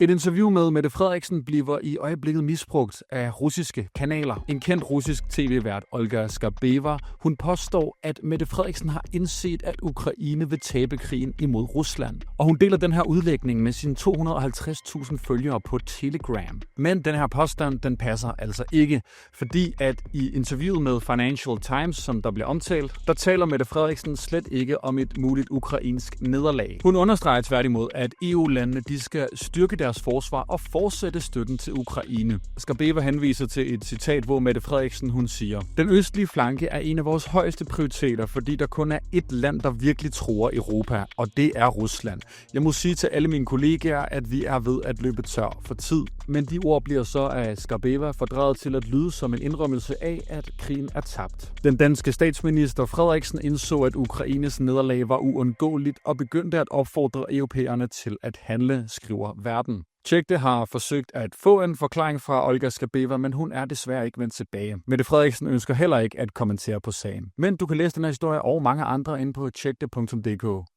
Et interview med Mette Frederiksen bliver i øjeblikket misbrugt af russiske kanaler. En kendt russisk tv-vært, Olga Skarbeva, hun påstår, at Mette Frederiksen har indset, at Ukraine vil tabe krigen imod Rusland. Og hun deler den her udlægning med sine 250.000 følgere på Telegram. Men den her påstand, den passer altså ikke, fordi at i interviewet med Financial Times, som der bliver omtalt, der taler Mette Frederiksen slet ikke om et muligt ukrainsk nederlag. Hun understreger tværtimod, at EU-landene de skal styrke deres forsvar og fortsætte støtten til Ukraine. Skarbeva henviser til et citat, hvor Mette Frederiksen hun siger: "Den østlige flanke er en af vores højeste prioriteter, fordi der kun er ét land, der virkelig truer Europa, og det er Rusland. Jeg må sige til alle mine kollegaer, at vi er ved at løbe tør for tid." Men de ord bliver så af Skarbeva fordrejet til at lyde som en indrømmelse af, at krigen er tabt. Den danske statsminister Frederiksen indså, at Ukraines nederlag var uundgåeligt og begyndte at opfordre europæerne til at handle, skriver Verden. Tjekte har forsøgt at få en forklaring fra Olga Skarbeva, men hun er desværre ikke vendt tilbage. Mette Frederiksen ønsker heller ikke at kommentere på sagen. Men du kan læse den her historie og mange andre inde på tjekte.dk.